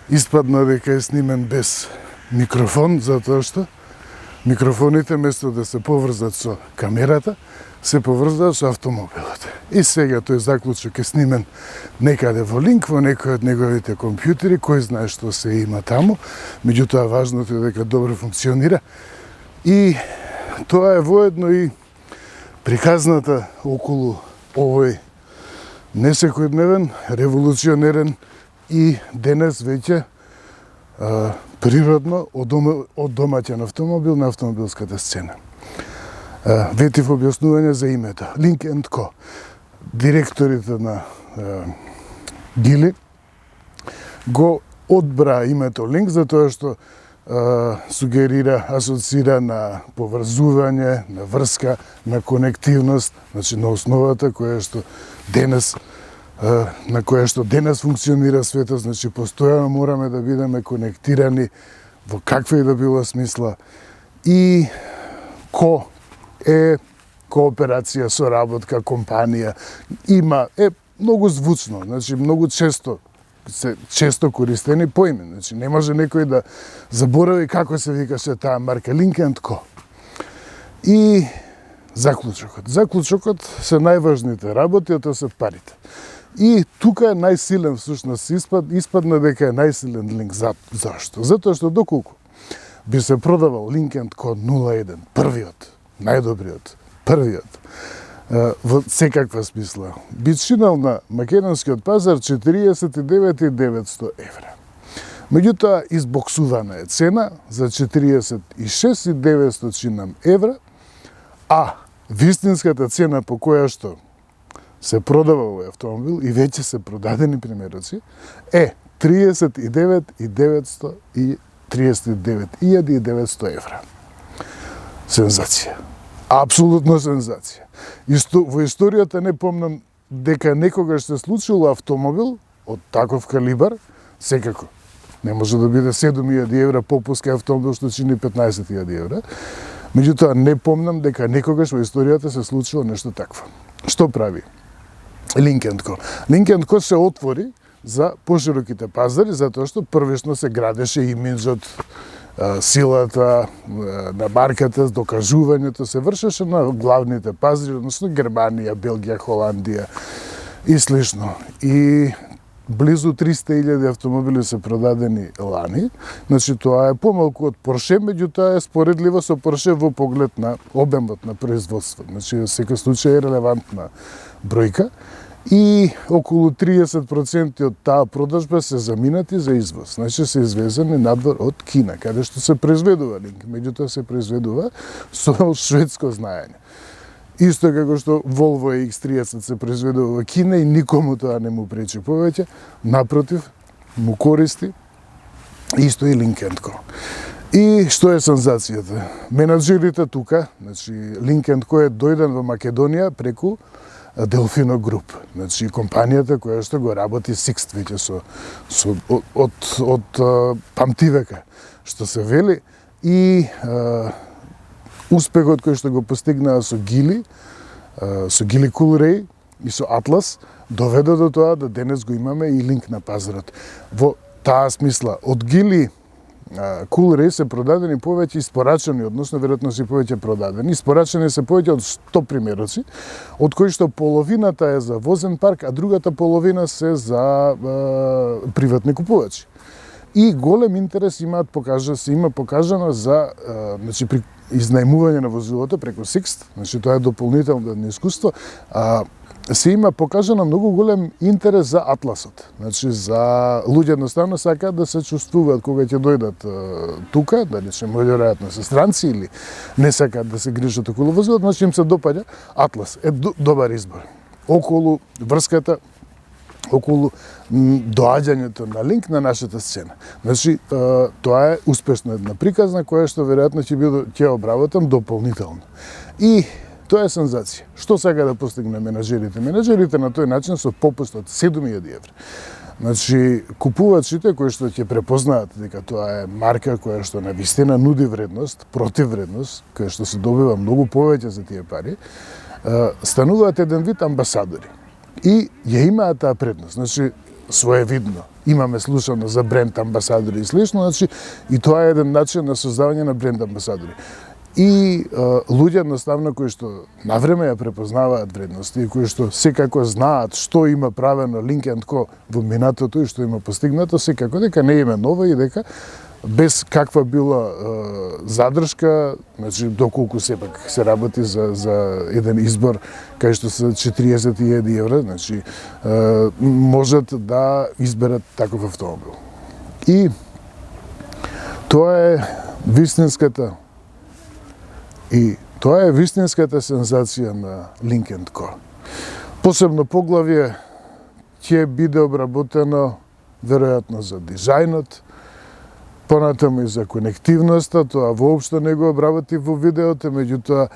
A: испадна дека е снимен без микрофон, затоа што микрофоните место да се поврзат со камерата, се поврзаат со автомобилот. И сега тој заклучок е снимен некаде во Линк, во некој од неговите компјутери, кој знае што се има таму, меѓутоа важното е дека добро функционира. И тоа е воедно и приказната околу овој несекојдневен, револуционерен и денес веќе природно од домаќен автомобил на автомобилската сцена. Ветив објаснување за името. Link & Co. Директорите на Гили го одбра името Линк затоа што сугерира, асоцира на поврзување, на врска, на конективност, значи на основата која што денес на која што денес функционира светот, значи постојано мораме да бидеме конектирани во каква и да било смисла. И ко е кооперација, соработка, компанија, е многу звучно, значи многу често користени поиме. Значи не може некој да заборави како се викаше таа марка Link & Co. И Заклучокот се најважните работи, а тоа се парите. И тука е најсилен, всушност, испадна дека е најсилен линк. Зашто? Затоа што доколку би се продавал Link & Co 01, првиот, најдобриот, првиот, во секаква смисла, би чинал на македонскиот пазар 49.900 евра. Меѓутоа, избоксувана е цена за 46.900 чинам евра, а вистинската цена по која што се продава овој автомобил и веќе се продадени примероци е 39.900 евра. Сензација. Апсолутно сензација. Во историјата не помнам дека некогаш се случило автомобил од таков калибар, секако. Не може да биде 7.000 евра попуска автомобил што чини 15.000 евра. Меѓутоа, не помнам дека некогаш во историјата се случило нешто такво. Што прави Link & Co? Link & Co се отвори за пошироките пазари, затоа што првично се градеше имиджот, силата на марката, докажувањето се вршеше на главните пазари, односно Германија, Белгија, Холандија и слично. И близу 300.000 автомобили се продадени лани. Значи, тоа е помалку од Порше, меѓутоа е споредливо со Порше во поглед на обемот на производство. Значи, во секој случај е релевантна бројка. И околу 30% од таа продажба се заминати за извоз. Значи, се извезени надвор од Кина, каде што се произведува Link, меѓутоа се произведува со шведско знаење. Исто како што Volvo X30 се произведува во Кина и никому тоа не му пречи повеќе, напротив, му користи, исто и Link & Co. И што е сензацијата? Менаџерите тука, значи Link & Co е дојден во Македонија преку Delfino Group, значи компанијата која што го работи Sixt веќе од памтивека, што се вели, и успехот кој што го постигнаа со Гили Coolray и со Атлас, доведе до тоа да денес го имаме и Link на пазарот. Во таа смисла, од Гили Coolray се продадени повеќе испорачани, односно веројатно се повеќе продадени. Испорачани се повеќе од 100 примероци, од кои што половината е за возен парк, а другата половина се за приватни купувачи. И голем интерес има покажано за значи при изнајмување на возилото преку Sixt, значи тоа е дополнително искуство, се има покажано многу голем интерес за Атласот. Значи, за луѓе едноставно сакаат да се чувствуваат кога ќе дојдат тука, да речем, веројатно се странци или не сакаат да се грижат околу возилот, значи им се допаѓа Атлас. Е добар избор. Околу врската, околу доаѓањето на Link на нашата сцена. Значи, тоа е успешна една приказна која што веројатно ќе обработам дополнително. И тоа е сензација. Што сака да постигне менаџерите? Менаџерите на тој начин со попуст од 7.000 евра. Значи, купувачите кои што ќе препознаат дека тоа е марка која што навистина нуди вредност, против вредност, која што се добива многу повеќе за тие пари, стануваат еден вид амбасадори. И ја имаат таа предност. Значи, своевидно. Имаме слушано за бренд амбасадори и слично, значи, и тоа е еден начин на создавање на бренд амбасадори. И луѓе едноставно кои што навреме ја препознаваат вредности и кои што секако знаат што има правено Link & Co во минатото и што има постигнато, секако дека не име нова и дека без каква била задршка, значи доколку сепак се работи за еден избор кај што се 40.000 евра, значи можат да изберат таков автомобил. И тоа е вистинската сензација на Link & Co. Посебно поглавје ќе биде обработено веројатно за дизајнот, понатаму и за конективноста, тоа воопшто не го обработи во видеото, меѓутоа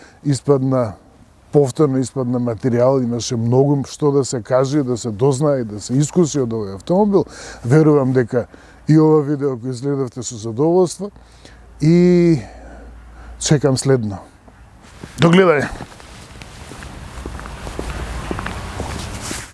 A: повторно испадна материјал, имаше многу што да се каже, да се дознае и да се искуси од овој автомобил. Верувам дека и ова видео кој изгледавте со задоволство и чекам следно. До гледање!